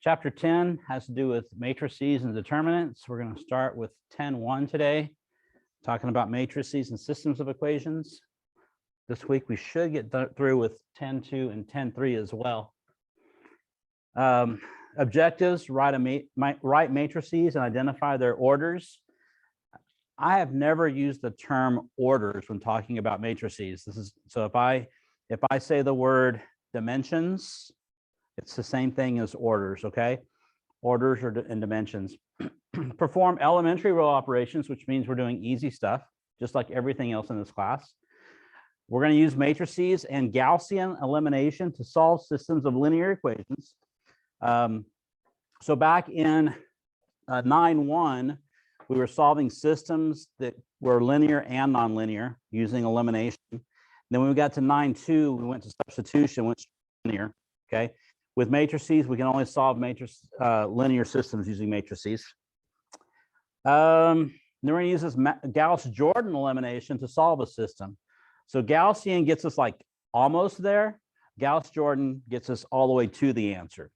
Chapter 10 has to do with matrices and determinants. We're going to start with 10.1 today, talking about matrices and systems of equations. This week we should get through with 10.2 and 10.3 as well. Objectives: write matrices and identify their orders. I have never used the term orders when talking about matrices. So if I say the word dimensions, it's the same thing as orders, okay? Orders are in dimensions. Perform elementary row operations, which means we're doing easy stuff, just like everything else in this class. We're going to use matrices and Gaussian elimination to solve systems of linear equations. So back in 9.1, we were solving systems that were linear and nonlinear using elimination. Then when we got to 9.2, we went to substitution, went to linear, okay? With matrices, we can only solve linear systems using matrices. Then we're going to use this Gauss-Jordan elimination to solve a system. So Gaussian gets us like almost there. Gauss-Jordan gets us all the way to the answer.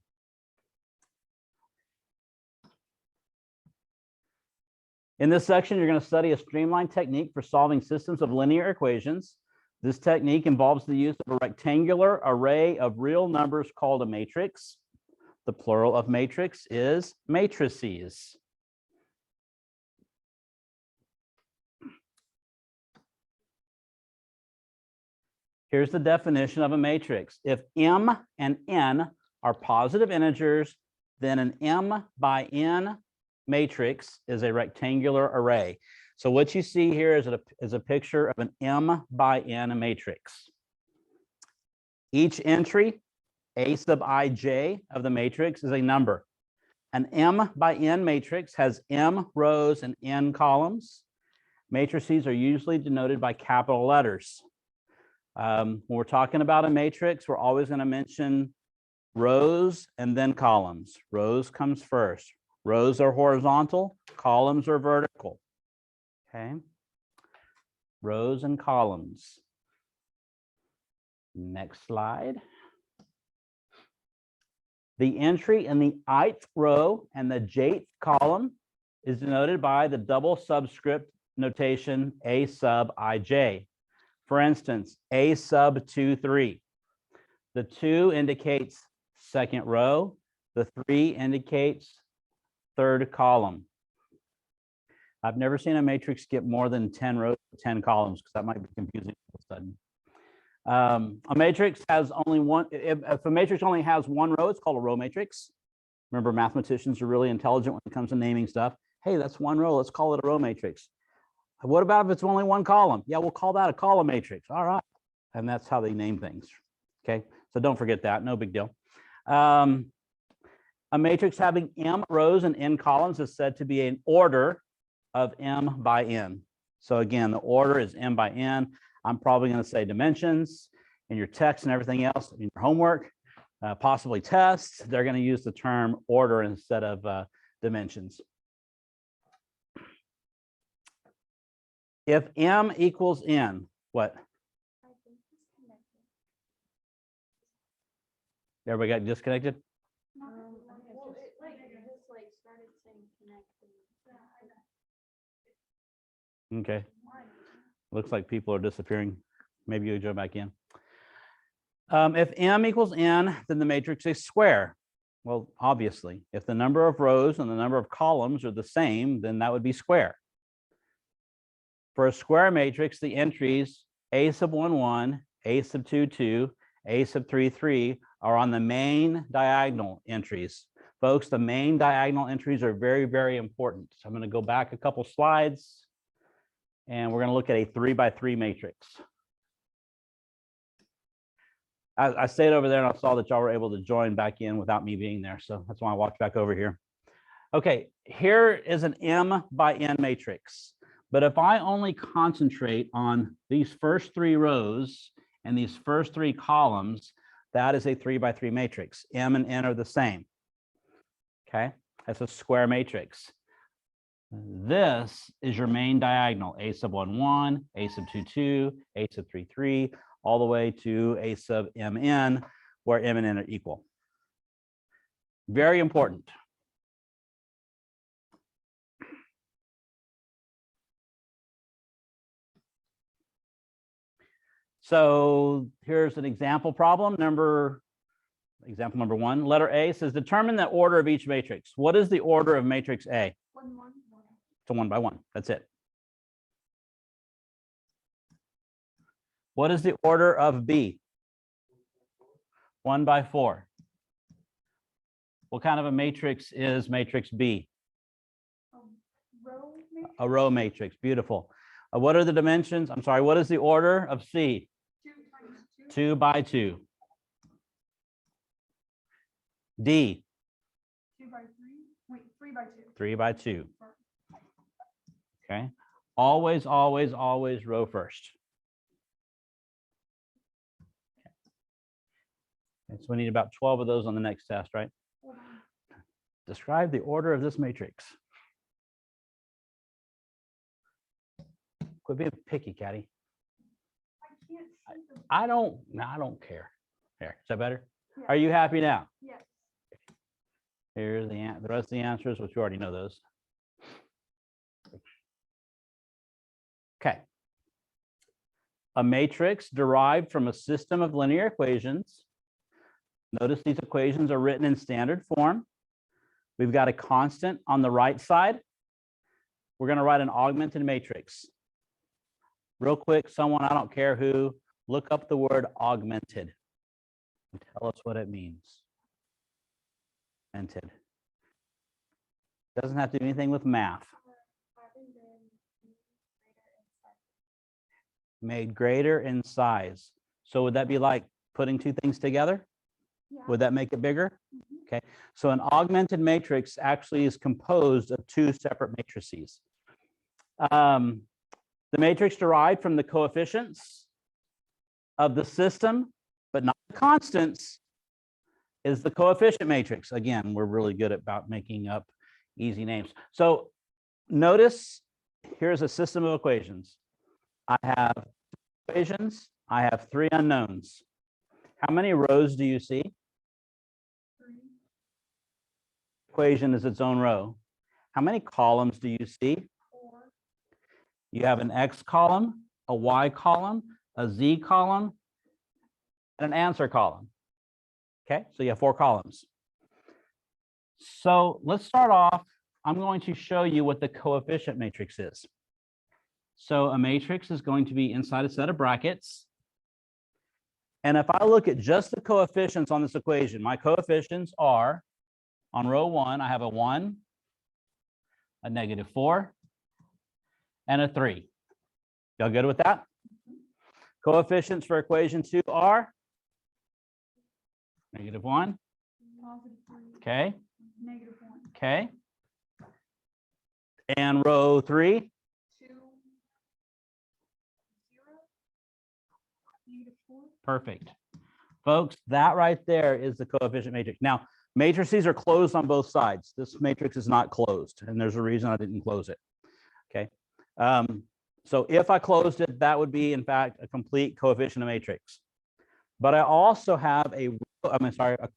In this section, you're going to study a streamlined technique for solving systems of linear equations. This technique involves the use of a rectangular array of real numbers called a matrix. The plural of matrix is matrices. Here's the definition of a matrix. If M and N are positive integers, then an M by N matrix is a rectangular array. So what you see here is a picture of an M by N matrix. Each entry, A sub ij of the matrix, is a number. An M by N matrix has M rows and N columns. Matrices are usually denoted by capital letters. When we're talking about a matrix, we're always going to mention rows and then columns. Rows comes first. Rows are horizontal, columns are vertical. Okay. Rows and columns. Next slide. The entry in the ith row and the jth column is denoted by the double subscript notation A sub ij. For instance, A sub 2, 3. The 2 indicates second row. The 3 indicates third column. I've never seen a matrix get more than 10 rows, 10 columns, because that might be confusing all of a sudden. A matrix has only one. If a matrix only has one row, it's called a row matrix. Remember, mathematicians are really intelligent when it comes to naming stuff. Hey, that's one row. Let's call it a row matrix. What about if it's only one column? Yeah, we'll call that a column matrix. All right. And that's how they name things. Okay. So don't forget that. No big deal. A matrix having M rows and N columns is said to be an order of M by N. So again, the order is M by N. I'm probably going to say dimensions in your text and everything else in your homework, possibly tests. They're going to use the term order instead of dimensions. If M equals N, what? Everybody got disconnected? Okay. Looks like people are disappearing. Maybe you'll jump back in. If M equals N, then the matrix is square. Well, obviously, if the number of rows and the number of columns are the same, then that would be square. For a square matrix, the entries A sub 1, 1, A sub 2, 2, A sub 3, 3 are on the main diagonal entries. Folks, the main diagonal entries are very, very important. So I'm going to go back a couple slides, and we're going to look at a 3 by 3 matrix. I stayed over there and I saw that y'all were able to join back in without me being there. So that's why I walked back over here. Okay, here is an M by N matrix. But if I only concentrate on these first 3 rows and these first 3 columns, that is a 3 by 3 matrix. M and N are the same. Okay, that's a square matrix. This is your main diagonal, A sub 1, 1, A sub 2, 2, A sub 3, 3, all the way to A sub MN, where M and N are equal. Very important. So here's an example problem. Example number 1. Letter A says determine the order of each matrix. What is the order of matrix A? 1, 1, 1. To 1 by 1. That's it. What is the order of B? 1 by 4. What kind of a matrix is matrix B? Row matrix? A row matrix. Beautiful. What are the dimensions? I'm sorry, what is the order of C? 2 times 2. 2 by 2. D? 2 by 3. Wait, 3 by 2. 3 by 2. Okay. Always, always, always row first. Okay. So we need about 12 of those on the next test, right? Hold on. Describe the order of this matrix. Quit being picky, Caddy. I can't see the. I don't care. Here, is that better? Yeah. Are you happy now? Yes. Here's the rest of the answers, which you already know those. Okay. A matrix derived from a system of linear equations. Notice these equations are written in standard form. We've got a constant on the right side. We're going to write an augmented matrix. Real quick, someone, I don't care who, look up the word augmented and tell us what it means. Augmented. Doesn't have to do anything with math. Made greater in size. So would that be like putting two things together? Yeah. Would that make it bigger? Mhm. Okay. So an augmented matrix actually is composed of two separate matrices. The matrix derived from the coefficients of the system, but not the constants, is the coefficient matrix. Again, we're really good about making up easy names. So notice here's a system of equations. I have equations. I have 3 unknowns. How many rows do you see? 3. Equation is its own row. How many columns do you see? 4. You have an X column, a Y column, a Z column, and an answer column. Okay, so you have 4 columns. So let's start off. I'm going to show you what the coefficient matrix is. So a matrix is going to be inside a set of brackets. And if I look at just the coefficients on this equation, my coefficients are, on row 1, I have a 1, a -4, and a 3. Y'all good with that? Coefficients for equation 2 are -1, Positive 3. okay, -1. okay. And row 3, 2. 0. -4. perfect. Folks, that right there is the coefficient matrix. Now, matrices are closed on both sides. This matrix is not closed, and there's a reason I didn't close it. Okay. So if I closed it, that would be, in fact, a complete coefficient matrix. But I also have a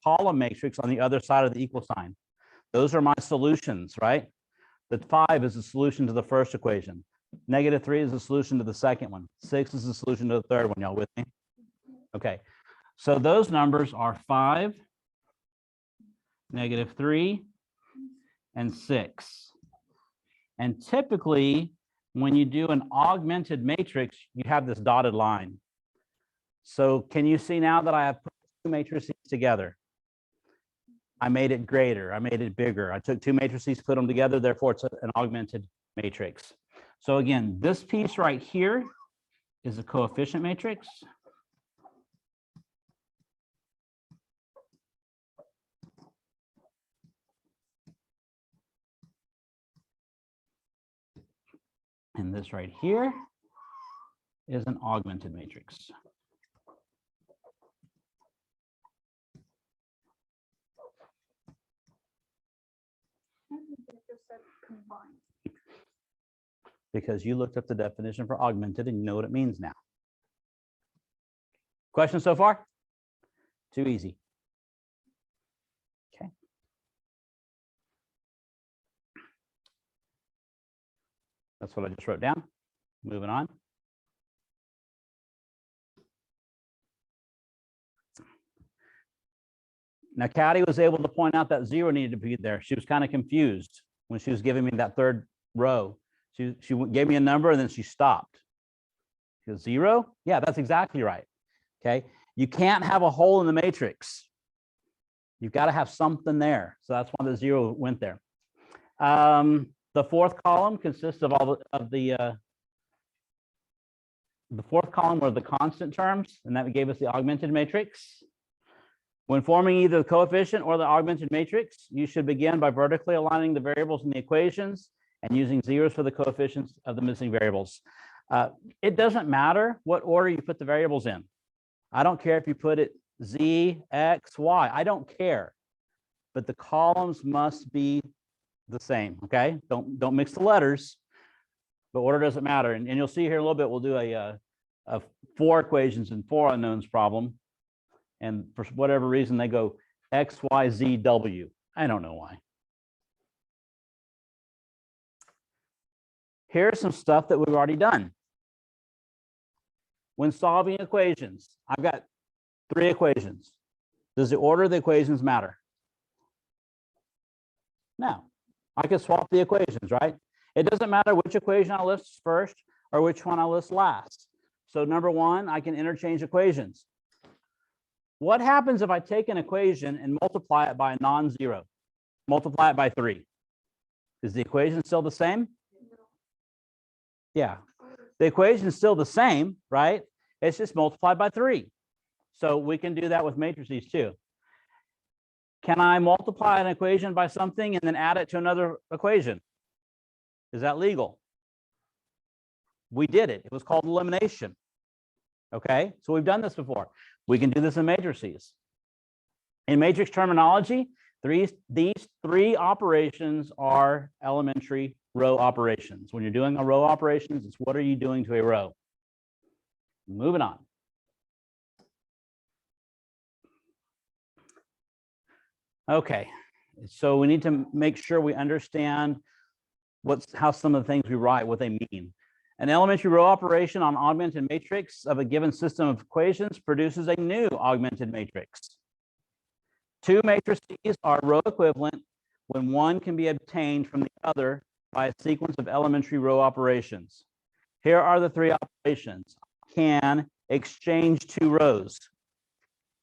column matrix on the other side of the equal sign. Those are my solutions, right? The 5 is the solution to the first equation. -3 is the solution to the second one. 6 is the solution to the third one. Y'all with me? Okay. So those numbers are 5, -3, and 6. And typically, when you do an augmented matrix, you have this dotted line. So can you see now that I have put 2 matrices together? I made it greater. I made it bigger. I took 2 matrices, put them together. Therefore, it's an augmented matrix. So again, this piece right here is a coefficient matrix. And this right here is an augmented matrix. I think it just said combined. Because you looked up the definition for augmented and you know what it means now. Questions so far? Too easy. Okay. That's what I just wrote down. Moving on. Now, Caddy was able to point out that 0 needed to be there. She was kind of confused when she was giving me that third row. She gave me a number and then she stopped. She goes, 0? Yeah, that's exactly right. Okay. You can't have a hole in the matrix. You've got to have something there. So that's why the 0 went there. The fourth column consists of all of the fourth column were the constant terms, and that gave us the augmented matrix. When forming either the coefficient or the augmented matrix, you should begin by vertically aligning the variables in the equations and using zeros for the coefficients of the missing variables. It doesn't matter what order you put the variables in. I don't care if you put it Z, X, Y. I don't care. But the columns must be the same, okay? Don't mix the letters, but order doesn't matter. And you'll see here in a little bit, we'll do a 4 equations and 4 unknowns problem. And for whatever reason, they go X, Y, Z, W. I don't know why. Here's some stuff that we've already done. When solving equations, I've got 3 equations. Does the order of the equations matter? No. I can swap the equations, right? It doesn't matter which equation I list first or which one I list last. So number 1, I can interchange equations. What happens if I take an equation and multiply it by a non-zero? Multiply it by 3. Is the equation still the same? Yeah. The equation is still the same, right? It's just multiplied by 3. So we can do that with matrices too. Can I multiply an equation by something and then add it to another equation? Is that legal? We did it. It was called elimination. Okay, so we've done this before. We can do this in matrices. In matrix terminology, these 3 operations are elementary row operations. When you're doing a row operations, it's what are you doing to a row? Moving on. Okay, so we need to make sure we understand how some of the things we write, what they mean. An elementary row operation on augmented matrix of a given system of equations produces a new augmented matrix. 2 matrices are row equivalent when one can be obtained from the other by a sequence of elementary row operations. Here are the 3 operations. I can exchange 2 rows.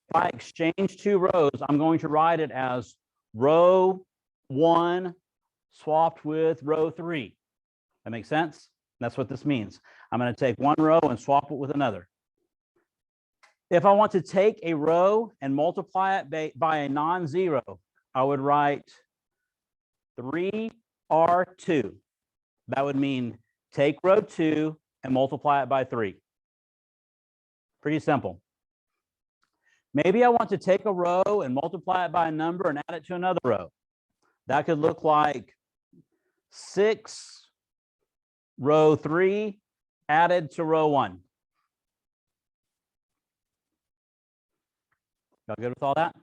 If I exchange 2 rows, I'm going to write it as row 1 swapped with row 3. That makes sense? That's what this means. I'm going to take one row and swap it with another. If I want to take a row and multiply it by a non-zero, I would write 3R2. That would mean take row 2 and multiply it by 3. Pretty simple. Maybe I want to take a row and multiply it by a number and add it to another row. That could look like 6 row 3 added to row 1. Y'all good with all that?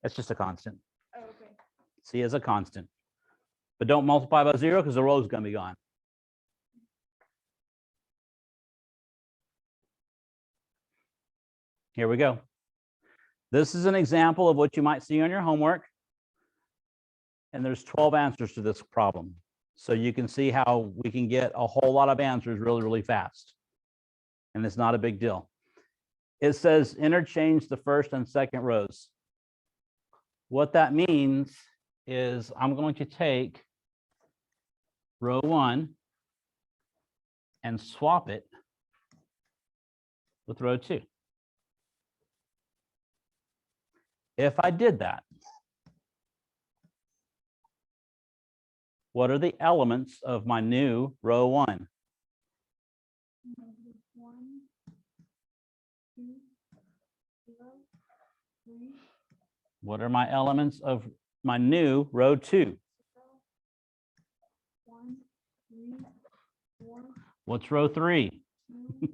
It's just a constant. Oh, okay. C is a constant. But don't multiply by 0 because the row is going to be gone. Here we go. This is an example of what you might see on your homework. And there's 12 answers to this problem. So you can see how we can get a whole lot of answers really, really fast. And it's not a big deal. It says interchange the first and second rows. What that means is I'm going to take row 1 and swap it with row 2. If I did that, what are the elements of my new row 1? -1, 2, 0, 3. What are my elements of my new row 2? 1, 3, 4. What's row 3? 2,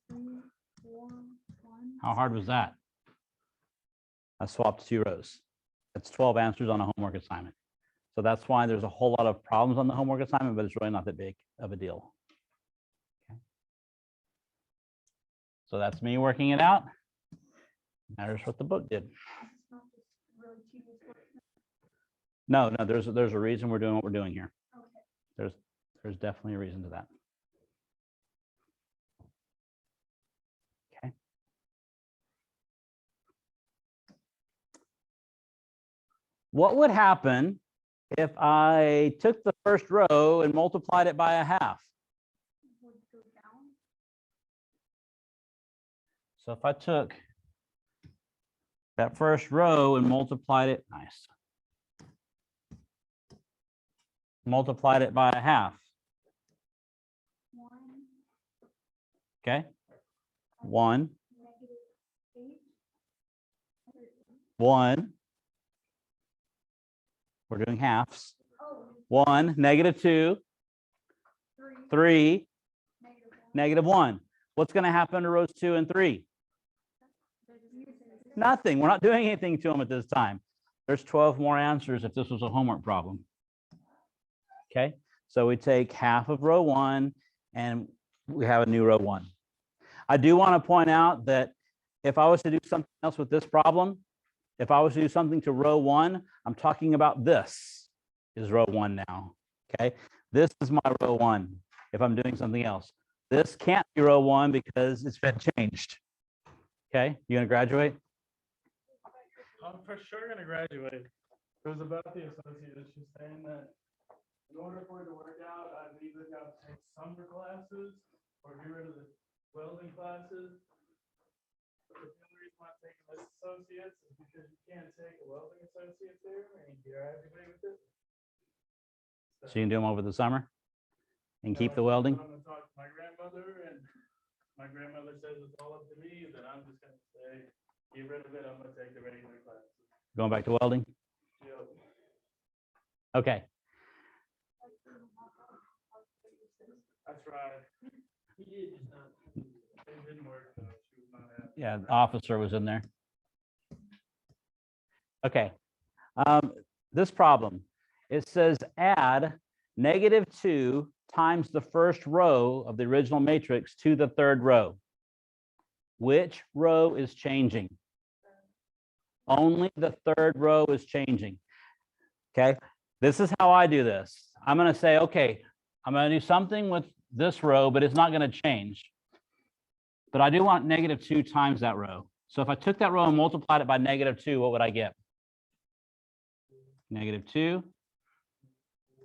-3, 4, 1. How hard was that? I swapped 2 rows. That's 12 answers on a homework assignment. So that's why there's a whole lot of problems on the homework assignment, but it's really not that big of a deal. Okay. So that's me working it out. Matters what the book did. It's not just really tedious work. No, there's a reason we're doing what we're doing here. Okay. There's definitely a reason to that. Okay. What would happen if I took the first row and multiplied it by a half? Would go down. So if I took that first row and multiplied it, nice. Multiplied it by a half. 1, Okay. 1, -8, 1. We're doing halves. oh, 1, -2, 3, 3, -1. -1. What's going to happen to rows 2 and 3? They're just using it. Nothing. We're not doing anything to them at this time. There's 12 more answers if this was a homework problem. Okay, so we take half of row 1 and we have a new row 1. I do want to point out that if I was to do something else with this problem, if I was to do something to row 1, I'm talking about this is row 1 now. Okay, this is my row 1 if I'm doing something else. This can't be row 1 because it's been changed. Okay, you gonna graduate? I'm for sure gonna graduate. It was about the associate. She's saying that in order for it to work out, I've either got to take summer classes or get rid of the welding classes. But the only reason why I'm taking this associates is because you can't take a welding associate there and you're everybody with it. So you can do them over the summer and keep the So welding? I'm gonna talk to my grandmother, and my grandmother says it's all up to me. Then I'm just gonna say, get rid of it. I'm gonna take the regular classes. Going back to welding? Yep. Okay. That's right. He did just not. It didn't work though. She was not happy. Yeah, the officer was in there. Okay. This problem, it says add -2 times the first row of the original matrix to the third row. Which row is changing? Only the third row is changing. Okay, this is how I do this. I'm going to say, okay, I'm going to do something with this row, but it's not going to change. But I do want -2 times that row. So if I took that row and multiplied it by -2, what would I get? -2,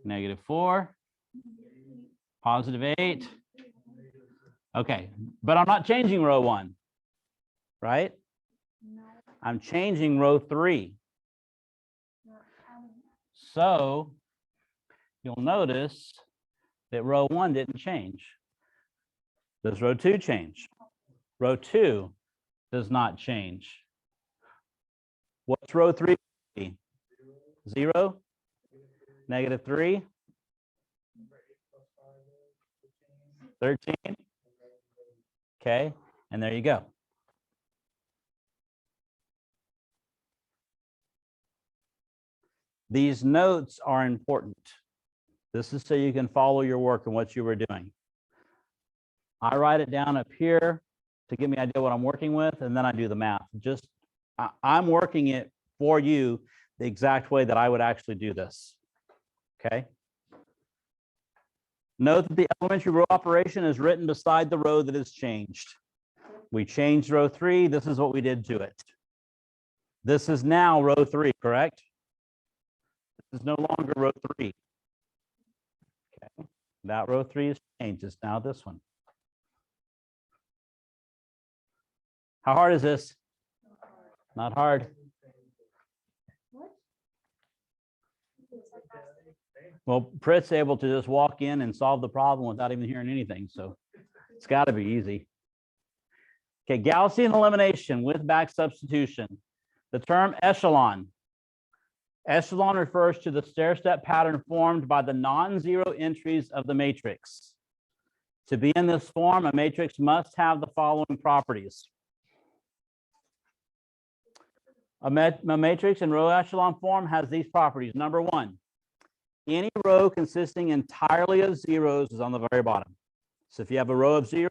-4, +8. Okay, but I'm not changing row 1, right? No, I'm changing row 3. you're adding. So you'll notice that row 1 didn't change. Does row 2 change? Row 2 does not change. What's row 3? 0, -3, 13. Okay, and there you go. These notes are important. This is so you can follow your work and what you were doing. I write it down up here to give me an idea what I'm working with, and then I do the math. Just, I'm working it for you the exact way that I would actually do this. Okay. Note that the elementary row operation is written beside the row that is changed. We changed row 3. This is what we did to it. This is now row 3, correct? This is no longer row 3. Okay. That row 3 is changed. It's now this one. How hard is this? Not hard. What? Well, Pritt's able to just walk in and solve the problem without even hearing anything. So it's got to be easy. Okay, Gaussian elimination with back substitution. The term echelon. Echelon refers to the stair-step pattern formed by the non-zero entries of the matrix. To be in this form, a matrix must have the following properties. A matrix in row echelon form has these properties. Number 1, Any row consisting entirely of zeros is on the very bottom. So if you have a row of zeros,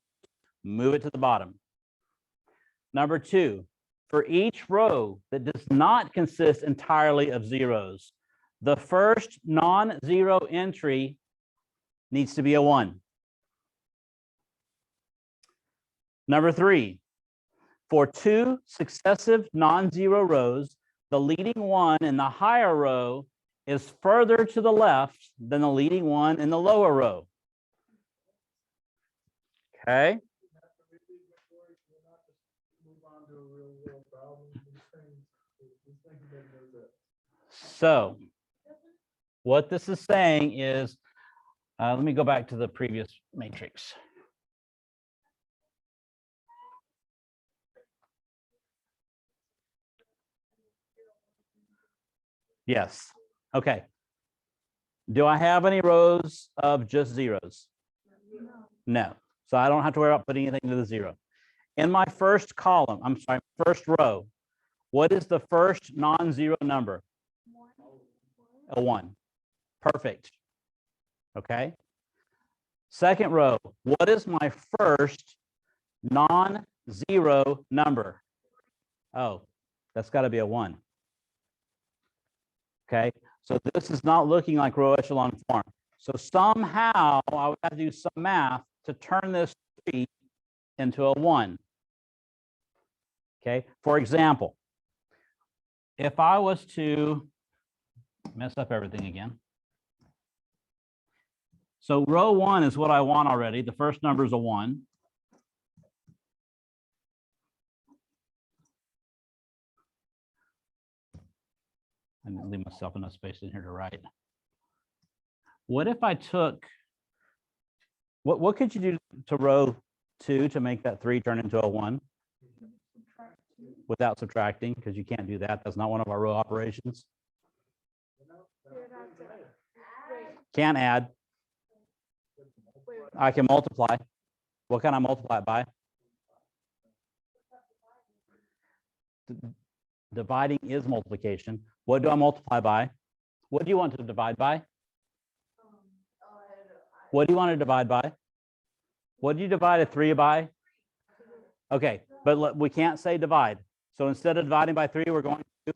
move it to the bottom. Number 2, for each row that does not consist entirely of zeros, the first non-zero entry needs to be a 1. Number 3, for 2 successive non-zero rows, the leading one in the higher row is further to the left than the leading one in the lower row. Okay. So what this is saying is, let me go back to the previous matrix. Yes. Okay. Do I have any rows of just zeros? No. So I don't have to worry about putting anything to the 0. In my first column, I'm sorry, first row, what is the first non-zero number? A 1. Perfect. Okay. Second row, what is my first non-zero number? Oh, that's got to be a 1. Okay. So this is not looking like row echelon form. So somehow I would have to do some math to turn this 3 into a 1. Okay. For example, if I was to mess up everything again. So row 1 is what I want already. The first number is a 1. I'm going to leave myself enough space in here to write. What if I took, what could you do to row 2 to make that 3 turn into a 1? Without subtracting, because you can't do that. That's not one of our row operations. Can't add. I can multiply. What can I multiply it by? Dividing is multiplication. What do I multiply by? What do you want to divide by? What do you want to divide by? What do you divide a 3 by? Okay, but we can't say divide. So instead of dividing by 3, we're going to.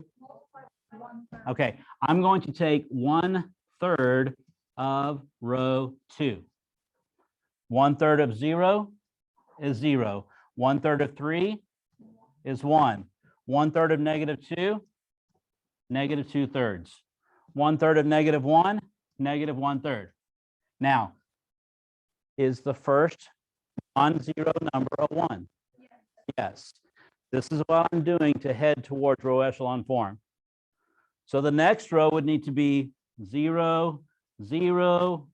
Okay, I'm going to take 1/3 of row 2. 1/3 of 0 is 0. 1/3 of 3 is 1. 1/3 of -2, -2/3. 1/3 of -1, -1/3. Now, is the first non-zero number a 1? Yes. This is what I'm doing to head towards row echelon form. So the next row would need to be 0, 0,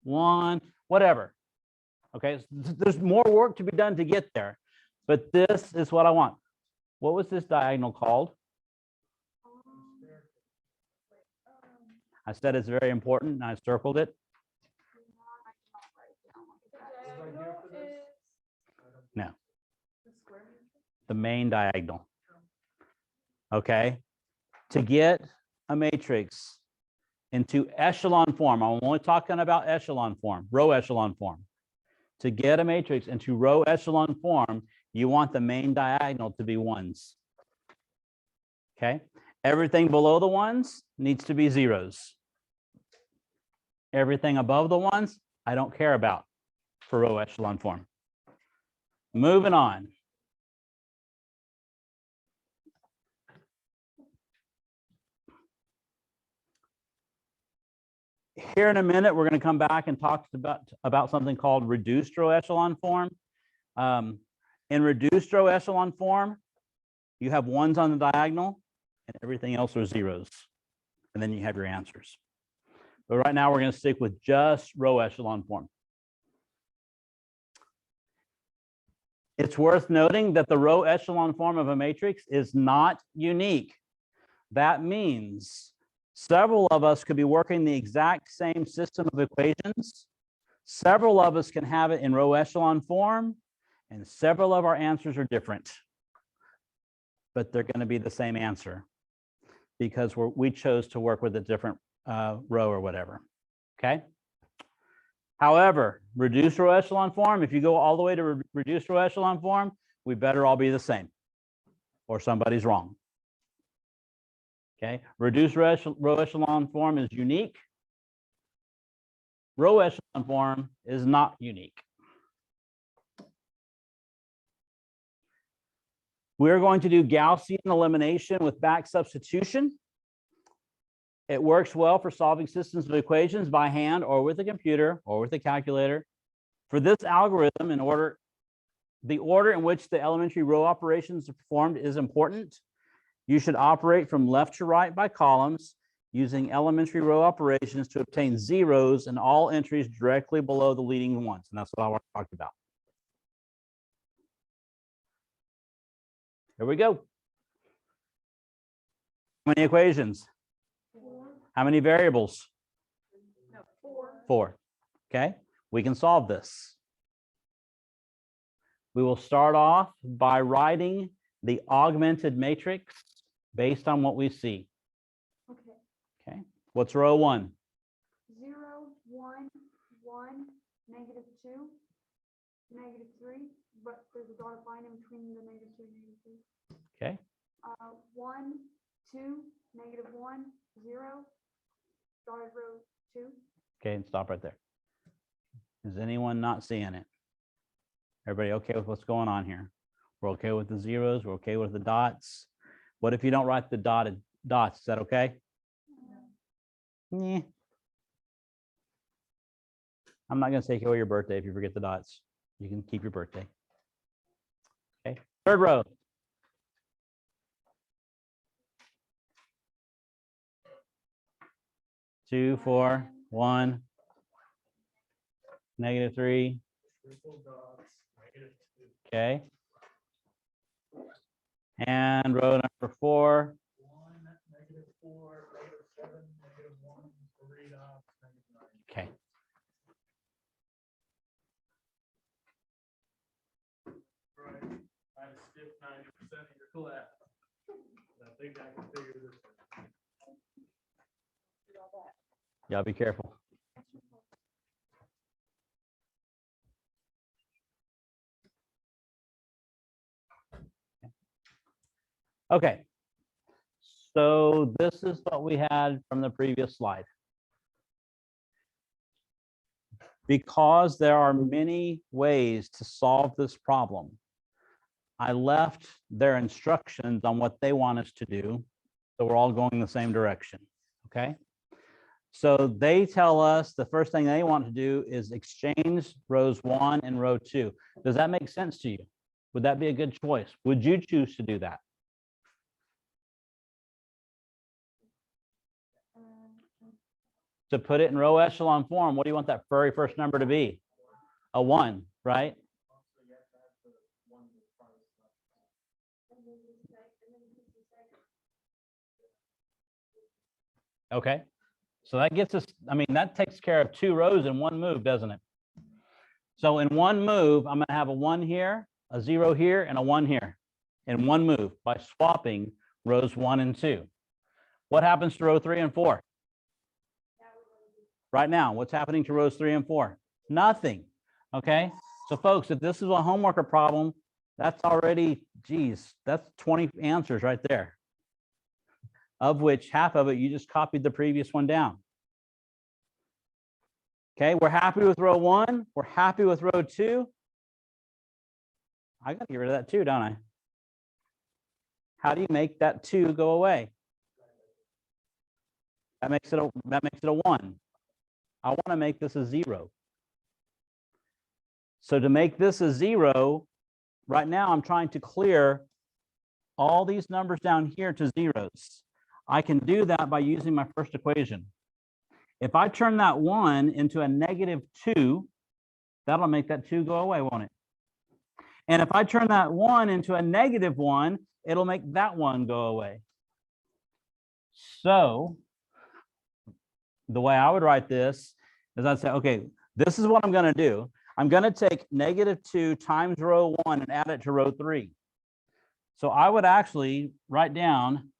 1, whatever. Okay, there's more work to be done to get there, but this is what I want. What was this diagonal called? I said it's very important, and I circled it. No. The main diagonal. Okay. To get a matrix into echelon form, I'm only talking about echelon form, row echelon form. To get a matrix into row echelon form, you want the main diagonal to be 1s. Okay. Everything below the 1s needs to be 0s. Everything above the 1s, I don't care about for row echelon form. Moving on. Here in a minute, we're going to come back and talk about something called reduced row echelon form. In reduced row echelon form, you have 1s on the diagonal and everything else are 0s. And then you have your answers. But right now, we're going to stick with just row echelon form. It's worth noting that the row echelon form of a matrix is not unique. That means several of us could be working the exact same system of equations. Several of us can have it in row echelon form, and several of our answers are different. But they're going to be the same answer because we chose to work with it row or whatever. Okay. However, reduced row echelon form, if you go all the way to reduced row echelon form, we better all be the same or somebody's wrong. Okay. Reduced row echelon form is unique. Row echelon form is not unique. We're going to do Gaussian elimination with back substitution. It works well for solving systems of equations by hand or with a computer or with a calculator. For this algorithm, the order in which the elementary row operations are performed is important. You should operate from left to right by columns using elementary row operations to obtain zeros in all entries directly below the leading ones. And that's what I want to talk about. Here we go. How many equations? 4. How many variables? No, 4. 4. Okay, we can solve this. We will start off by writing the augmented matrix based on what we see. Okay. Okay, what's row 1? 0, 1, 1, -2, -3, but there's a dotted line in between the -2 and -3. Okay, 1, 2, -1, 0, dotted row 2. okay, and stop right there. Is anyone not seeing it? Everybody okay with what's going on here? We're okay with the zeros, we're okay with the dots. What if you don't write the dotted dots? Is that okay? Yeah. I'm not going to take away your birthday if you forget the dots. You can keep your birthday. Okay, third row. Two, 4, 1, -3. Triple dots, -2. Okay. And row number 4. 1, -4, -7, -1, 3 dots, -9. Okay. Right. I skipped 90% of your class. I think I can figure this out. Y'all be careful. Okay. So this is what we had from the previous slide. Because there are many ways to solve this problem, I left their instructions on what they want us to do. So we're all going the same direction. Okay. So they tell us the first thing they want to do is exchange rows 1 and row 2. Does that make sense to you? Would that be a good choice? Would you choose to do that? To put it in row echelon form, what do you want that very first number to be? A 1, right? Okay. So that gets us, I mean, that takes care of 2 rows in one move, doesn't it? So in one move, I'm going to have a 1 here, a 0 here, and a 1 here in one move by swapping rows 1 and 2. What happens to row 3 and 4? Right now, what's happening to rows 3 and 4? Nothing. Okay. So folks, if this is a homework problem, that's already, geez, that's 20 answers right there, of which half of it you just copied the previous one down. Okay, we're happy with row 1. We're happy with row 2. I got to get rid of that 2, don't I? How do you make that 2 go away? That makes it a 1. I want to make this a 0. So to make this a 0, right now I'm trying to clear all these numbers down here to zeros. I can do that by using my first equation. If I turn that 1 into a -2, that'll make that 2 go away, won't it? And if I turn that 1 into a -1, it'll make that 1 go away. So the way I would write this is I'd say, okay, this is what I'm going to do. I'm going to take -2 times row 1 and add it to row 3. So I would actually write down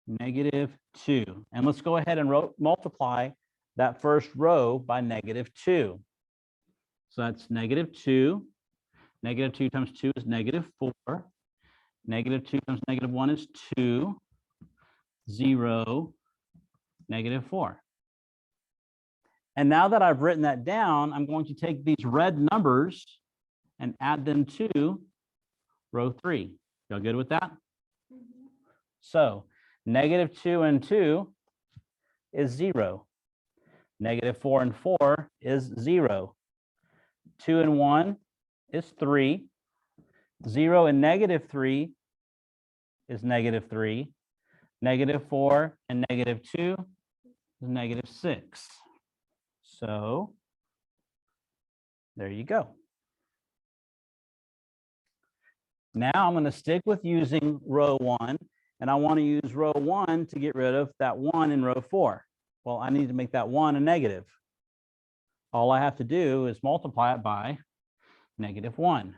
-2. And let's go ahead and multiply that first row by -2. So that's -2. -2 times 2 is -4. -2 times -1 is 2. 0, -4. And now that I've written that down, I'm going to take these red numbers and add them to row 3. Y'all good with that? Mhm. So -2 and 2 is 0. -4 and 4 is 0. 2 and 1 is 3. 0 and -3 is -3. -4 and -2 is -6. So there you go. Now I'm going to stick with using row 1, and I want to use row 1 to get rid of that 1 in row 4. Well, I need to make that 1 a negative. All I have to do is multiply it by -1.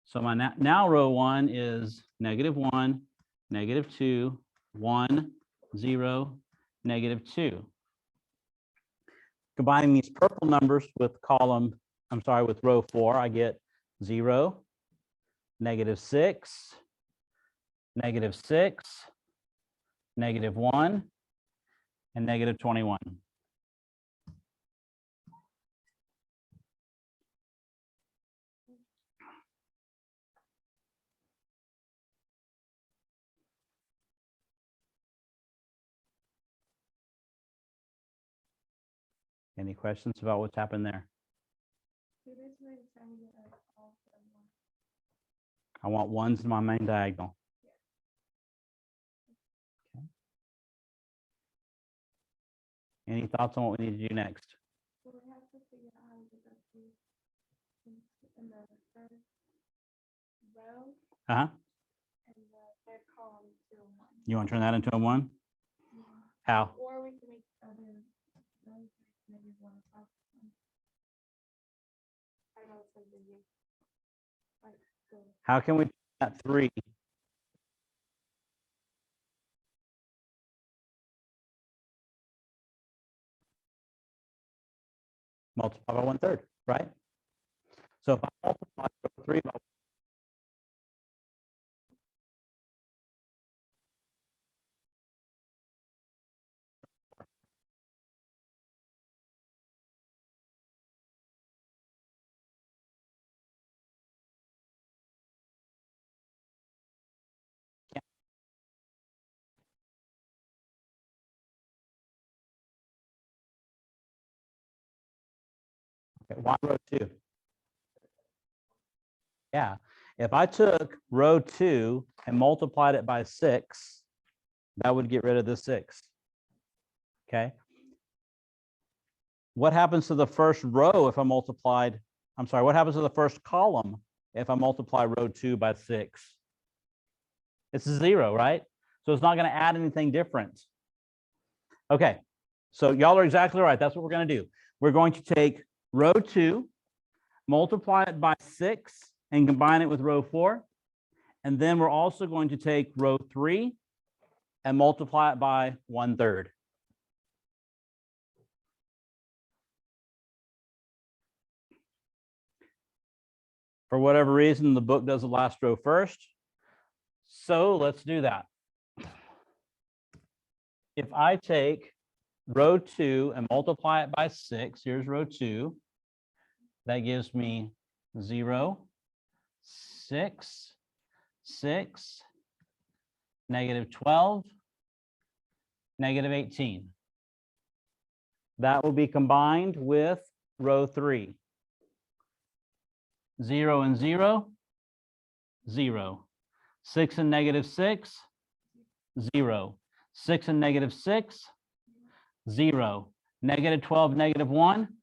So my now row 1 is -1, -2, 1, 0, -2. Combining these purple numbers with with row 4, I get 0, -6, -6, -1, and -21. Any questions about what's happened there? So this way it's trying to get rid of all of them. I want ones in my main diagonal. Okay. Any thoughts on what we need to do next? So we have to figure out how to get those two in the third row Uh-huh. and the third column to 1. You want to turn that into a 1? Yeah. How? Or we can make other rows maybe 1 o'clock. I know it's something you. Like, so How can we do that 3? Multiply by 1/3, right? So if I multiply row 3 by why row 2? Yeah. If I took row 2 and multiplied it by 6, that would get rid of the 6. Okay. What happens to the first row if I multiplied, I'm sorry, what happens to the first column if I multiply row 2 by 6? It's 0, right? So it's not going to add anything different. Okay. So y'all are exactly right. That's what we're going to do. We're going to take row 2, multiply it by 6, and combine it with row 4. And then we're also going to take row 3 and multiply it by 1/3. For whatever reason, the book does the last row first. So let's do that. If I take row 2 and multiply it by 6, here's row 2. That gives me 0, 6, 6, -12, -18. That will be combined with row 3. 0 and 0, 0. 6 and -6, 0. 6 and -6, 0. -12, -1,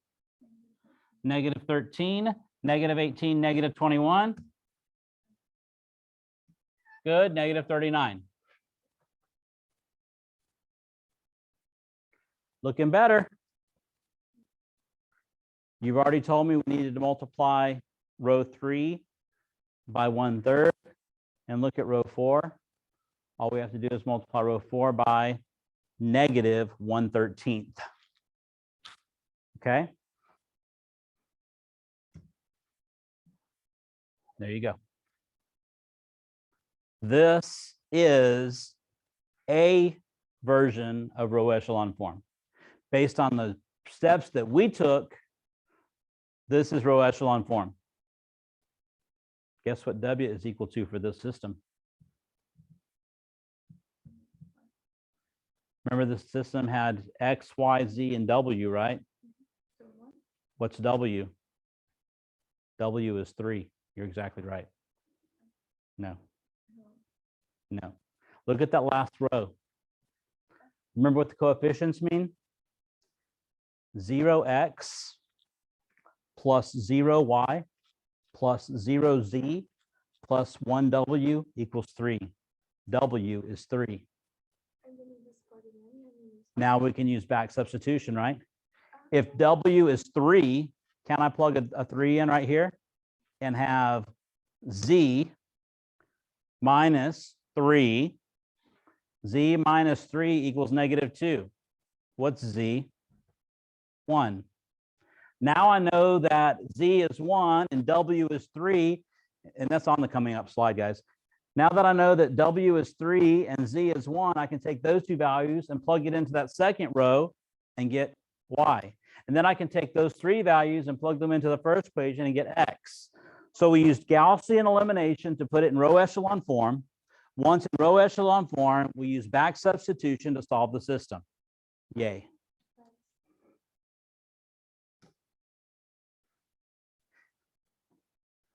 -13, -18, -21. Good, -39. Looking better. You've already told me we needed to multiply row 3 by 1/3 and look at row 4, all we have to do is multiply row 4 by negative 1/13. Okay? There you go. This is a version of row echelon form. Based on the steps that we took, this is row echelon form. Guess what W is equal to for this system? Remember, the system had X, Y, Z, and W, right? So what? What's W? W is 3. You're exactly right. No. No. Look at that last row. Remember what the coefficients mean? 0x plus 0y plus 0z plus 1w equals 3. W is 3. Now we can use back substitution, right? If W is 3, can I plug a 3 in right here and have Z minus 3? Z minus 3 equals negative 2. What's Z? 1. Now I know that Z is 1 and W is 3, and that's on the coming up slide, guys. Now that I know that W is 3 and Z is 1, I can take those two values and plug it into that second row and get Y. And then I can take those 3 values and plug them into the first equation and get X. So we used Gaussian elimination to put it in row echelon form. Once in row echelon form, we use back substitution to solve the system. Yay.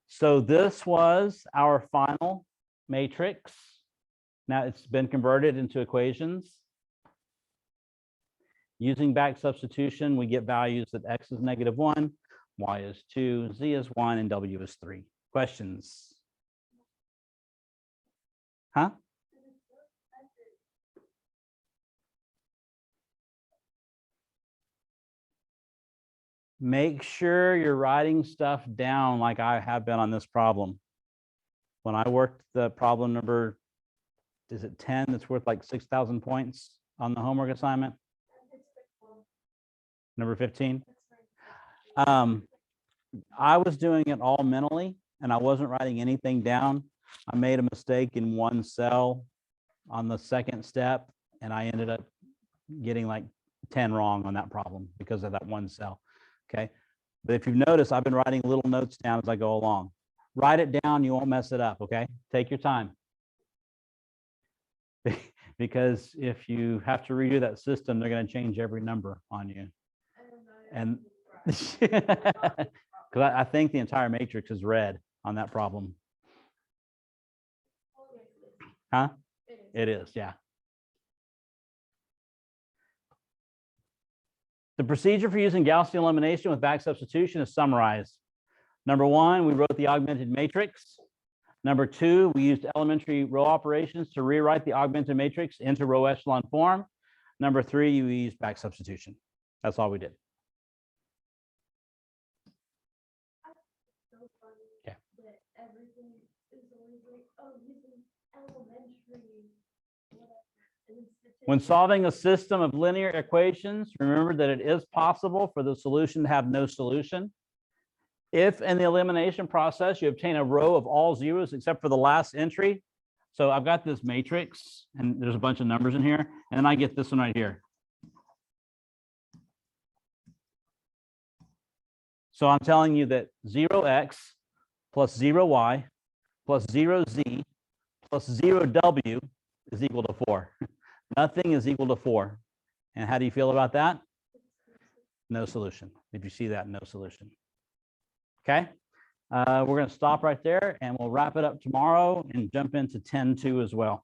So this was our final matrix. Now it's been converted into equations. Using back substitution, we get values that X is negative 1, Y is 2, Z is 1, and W is 3. Questions? Huh? Make sure you're writing stuff down like I have been on this problem. When I worked the problem number, is it 10? That's worth like 6,000 points on the homework assignment. Number 15. I was doing it all mentally and I wasn't writing anything down. I made a mistake in one cell on the second step and I ended up getting like 10 wrong on that problem because of that one cell. Okay. But if you've noticed, I've been writing little notes down as I go along. Write it down. You won't mess it up. Okay. Take your time. Because if you have to redo that system, they're going to change every number on you. And because I think the entire matrix is red on that problem. Huh? It is, yeah. The procedure for using Gaussian elimination with back substitution is summarized. Number 1, we wrote the augmented matrix. Number 2, we used elementary row operations to rewrite the augmented matrix into row echelon form. Number 3, we used back substitution. That's all we did. Okay. When solving a system of linear equations, remember that it is possible for the solution to have no solution. If in the elimination process, you obtain a row of all zeros except for the last entry. So I've got this matrix and there's a bunch of numbers in here, and then I get this one right here. So I'm telling you that 0x plus 0y plus 0z plus 0w is equal to 4. Nothing is equal to 4. And how do you feel about that? No solution. If you see that, no solution. Okay. We're going to stop right there and we'll wrap it up tomorrow and jump into 10.2 as well.